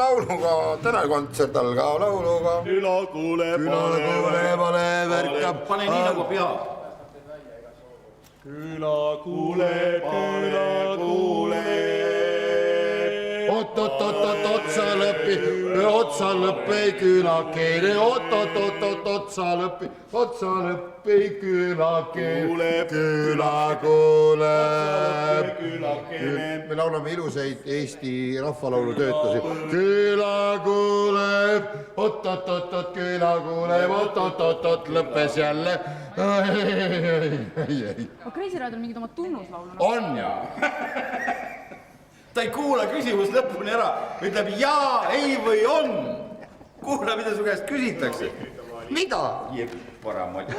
lauluga, tänane kontsert algab lauluga. Küla kuule, pane värkab. Pane nii nagu pea. Küla kuule. Oot, otsa lõppi külakeele, otsa lõppi külakeele, küla kuuleb. Me laulame ilusaid Eesti rahvalaulu töötusi. Küla kuuleb, oot, küla kuuleb, oot, lõppes jälle. Kreisi Raadil mingid oma tunnuslaulu. On ja. Ta ei kuula küsimus lõpuni ära. Ütleb jaa, ei või on. Kuula, mida su käest küsitakse. Mida? Paramoodi.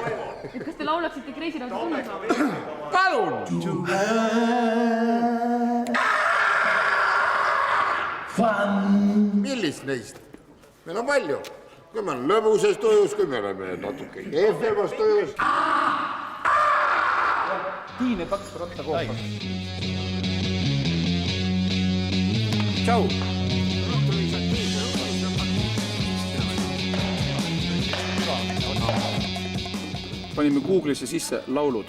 Kas te laulaksite Kreisi Raadil tunnuslaulu? Palun! Millist neist? Meil on palju. Kui me on lõbuses tujus, kui me oleme natuke kehvemas tujus. Tiine 2 ratta koopas. Tšau! Panime Google'isse sisse laulud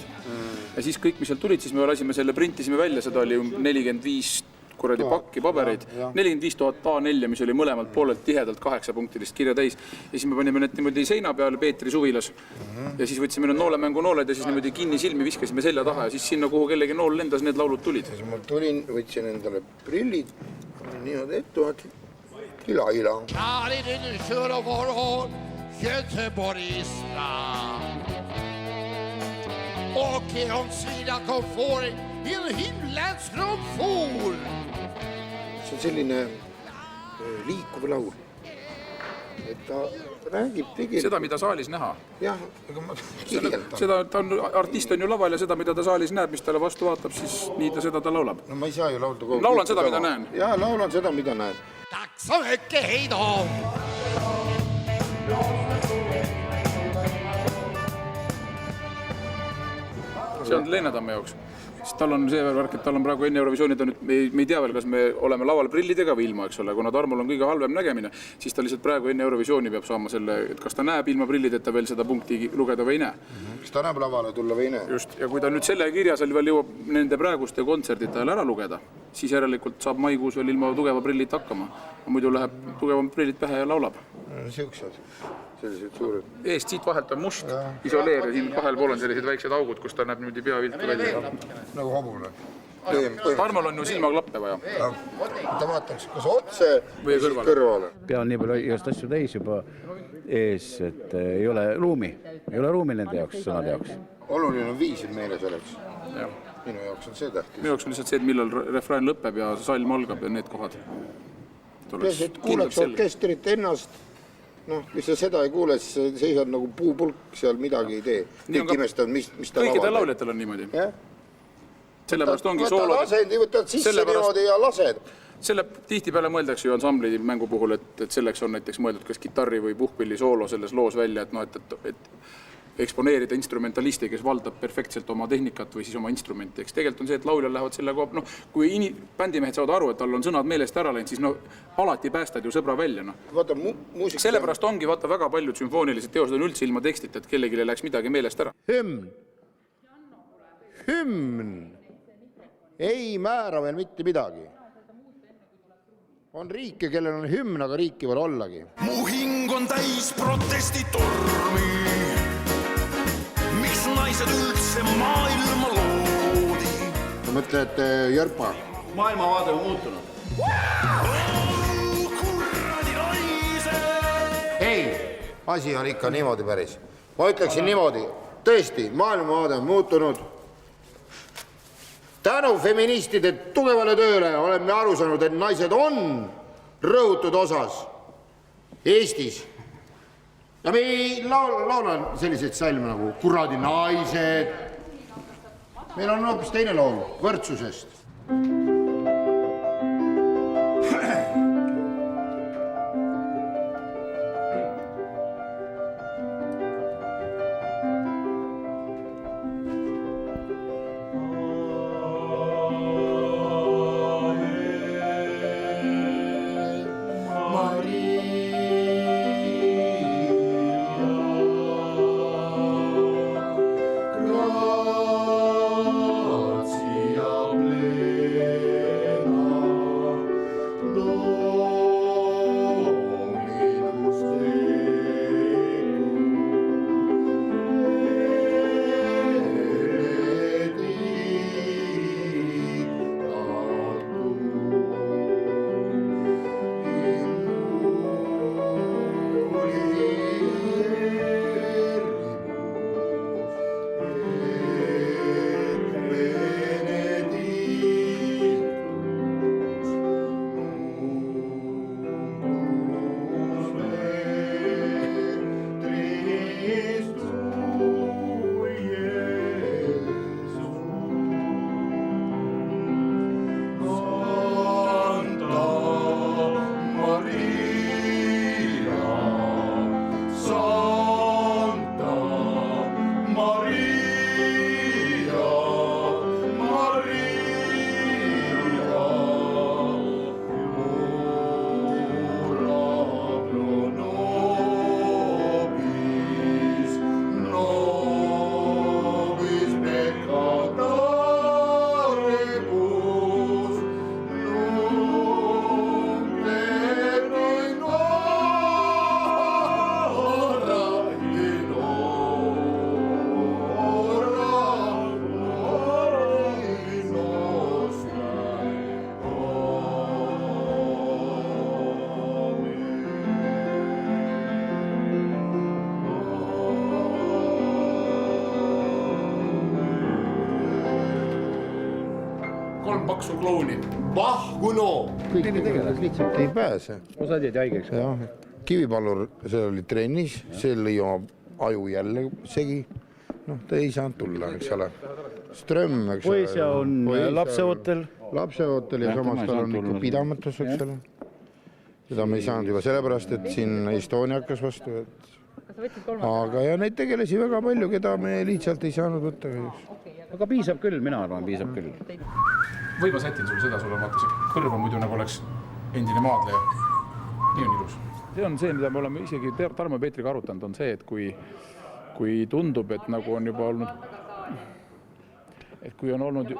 ja siis kõik, mis seal tulid, siis me lasime selle, printisime välja, seda oli 45 kuradi pakki pabereid, 45 000 A4, mis oli mõlemalt poolelt tihedalt 8-punktilist kirja täis. Ja siis me panime need niimoodi seina peale Peetri suvilas ja siis võtsime need noolemängu nooled ja siis niimoodi kinni silmi viskasime selja taha ja siis sinna, kuhu kellegi nool lendas, need laulud tulid. Siis ma tulin, võtsin endale prillid, niimoodi ette, ila. Åker omsida komfort in himlens rumfor. See on selline liikuv laul. Et ta räägib tegelikult... Seda, mida saalis näha. Jah, aga ma kirjeldan. Artist on ju laval ja seda, mida ta saalis näeb, mis talle vastu vaatab, siis nii ta seda ta laulab. No ma ei saa ju laulda kogu... Laulan seda, mida näen. Jah, laulan seda, mida näen. Taks on ökke heido! See on Leenatamme jaoks. Tal on see värk, et tal on praegu enne Eurovisiooni, me ei tea veel, kas me oleme laval prillidega või ilma, eks ole. Kuna Tarmol on kõige halvem nägemine, siis ta lihtsalt praegu enne Eurovisiooni peab saama selle, et kas ta näeb ilma prillideta veel seda punkti lugeda või ei näe. Kas ta näeb lavale tulla või ei näe? Just, ja kui ta nüüd selle kirjas veel jõuab nende praeguste kontserdite ajal ära lugeda, siis järelikult saab maikuus veel ilma tugeva prillid hakkama. Muidu läheb tugevam prillid pähe ja laulab. Siuksed, sellised suured. Eest siit vahelt on must isoleer ja siin kahel pool on sellised väiksed augud, kus ta näeb niimoodi peaviltu välja. Nagu hobune. Tarmol on ju silmaklappe vaja. Ta vaataks, kas otse või kõrvale. Pea on nii palju igast asju täis juba ees, et ei ole ruumi. Ei ole ruumi nende jaoks, sõnade jaoks. Oluline on viisid meeles oleks. Minu jaoks on see tähtis. Minu jaoks on lihtsalt see, et millal refrään lõpeb ja salm algab ja need kohad. Peas, et kuuleks orkestrit ennast, kui sa seda ei kuule, siis seisad nagu puupulk, seal midagi ei tee. Kõik imestavad, mis ta lavab. Kõikidel lauljatel on niimoodi. Sellepärast ongi soolod. Võtad asendi, võtad sisse niimoodi ja lased. Selle tihti peale mõeldakse ju ansambli mängu puhul, et selleks on näiteks mõeldud kas gitarri või puhkpilli soolo selles loos välja, et eksponeerida instrumentalisti, kes valdab perfektselt oma tehnikat või siis oma instrumenti. Eks tegelikult on see, et lauljal lähevad selle koha, kui bändimehed saavad aru, et tal on sõnad meelest ära läinud, siis alati päästad ju sõbra välja. Sellepärast ongi väga paljud sümfoonilised teosed on üldse ilma tekstit, et kellegile läks midagi meelest ära. Hümn ei määra veel mitte midagi. On riike, kellel on hümn, aga riiki veel ollagi. Mu hing on täis protestitormi. Miks naised üldse maailma loodi? Sa mõtled Jörpa? Maailmavaade on muutunud. Kuradi naised! Ei, asi on ikka niimoodi päris. Ma ütleksin niimoodi. Tõesti, maailmavaade on muutunud. Tänu feministide tugevale tööle oleme aru saanud, et naised on rõhutud osas Eestis. Ja me ei laula selliseid salme nagu kuradi naised. Meil on hoopis teine laul võrdsusest. kolm paksu klouni. Vahkuno. Kõik tegelased. Lihtsalt ei pääse. Osad jäid haigeks. Jah, Kivipallur, see oli trennis, see lõi oma aju jälle segi. Noh, ta ei saanud tulla, eks ole. Ström, eks ole. Poisja on lapseootel. Lapseootel ja samas tal on ikka pidamatus, eks ole. Seda me ei saanud juba sellepärast, et siin Estonia hakkas vastu. Aga ja neid tegelesi väga palju, keda me lihtsalt ei saanud võtta. Aga piisab küll, mina arvan, piisab küll. Või ma sätin sulle seda, sul on vaata see kõrv on muidu nagu oleks endine maadleja. Nii on ilus. See on see, mida me oleme isegi Tarmo ja Peetriga arutanud, on see, et kui tundub, et nagu on juba olnud, et kui on olnud,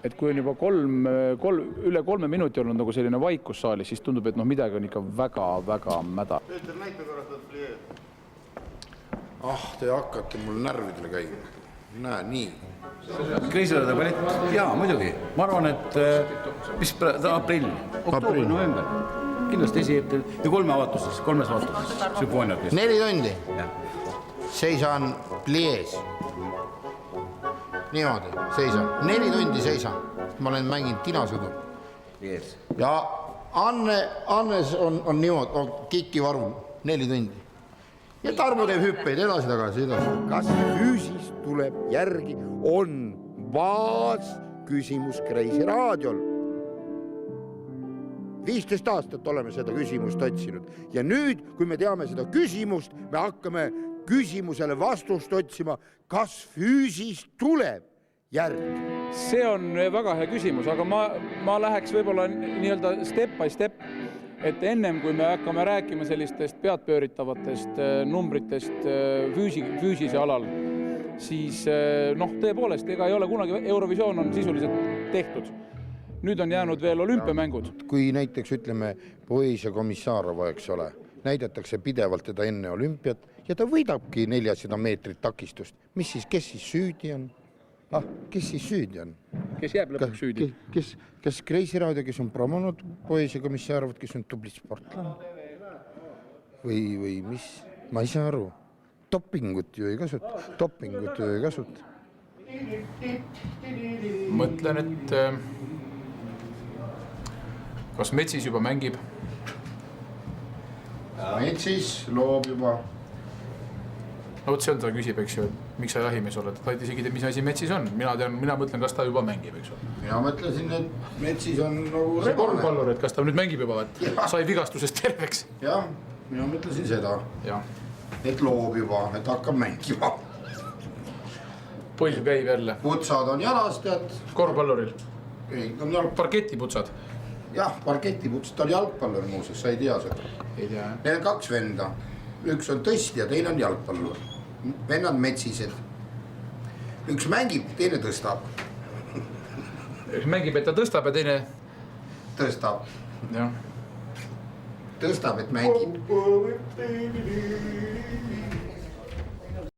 et kui on juba üle 3 minuti olnud nagu selline vaikus saalis, siis tundub, et noh, midagi on ikka väga mäda. Peeter, näita korras tõed plieed. Te hakkate mul närvidele käima. Näe, nii. Kreisirada ballett, jaa, muidugi. Ma arvan, et mis aprill, oktoober, november. Kindlasti esihetel ja 3 avatuses, 3 avatuses. Sümfooniat. 4 tundi. Seisan pliees. Niimoodi, seisan. 4 tundi seisan. Ma olen mänginud tinasõdu. Yes. Ja Annes on niimoodi, on kikivaru 4 tundi. Ja Tarmo teeb hüppeid edasi-tagasi. Kas füüsis tuleb järgi, on baas küsimus Kreisi raadiol. 15 aastat oleme seda küsimust otsinud. Ja nüüd, kui me teame seda küsimust, me hakkame küsimusele vastust otsima, kas füüsis tuleb järgi. See on väga hea küsimus, aga ma läheks võib-olla nii-öelda step by step, et ennem kui me hakkame rääkima sellistest peadpööritavatest numbritest füüsise alal, siis noh, tõepoolest, ega ei ole kunagi, Eurovisioon on sisuliselt tehtud. Nüüd on jäänud veel olümpiamängud. Kui näiteks ütleme Poesia Komissarova, eks ole, näidatakse pidevalt teda enne olümpiat ja ta võidabki 400 meetrit takistust. Mis siis, kes siis süüdi on? Kes siis süüdi on? Kes jääb lõpuks süüdi? Kes Kreisi raadio, kes on promonud Poesia Komissarovat, kes on tubli sportlane? Või mis? Ma ei saa aru. Dopingut ju ei kasuta. Mõtlen, et kas Metsis juba mängib? Metsis loob juba. No võt see on, ta küsib, eks ju, et miks sa jahimees oled. Ta ei isegi tea, mis asi Metsis on. Mina mõtlen, kas ta juba mängib, eks ju. Mina mõtlesin, et Metsis on nagu see korvpallur, et kas ta nüüd mängib juba, et sai vigastusest terveks. Jah, mina mõtlesin seda, et loob juba, et hakkab mängima. Põlv käib jälle. Putsad on jalas, tead. Korvpalluril. Ei, on Parketiputsad. Jah, parketiputsad, ta on jalgpallur muuses, sa ei tea seda. Ei tea, jah. Neil on 2 venda. Üks on tõstja, teine on jalgpallur. Vennad metsised. Üks mängib, teine tõstab. Üks mängib, et ta tõstab ja teine... Tõstab. Jah. Tõstab, et mängib.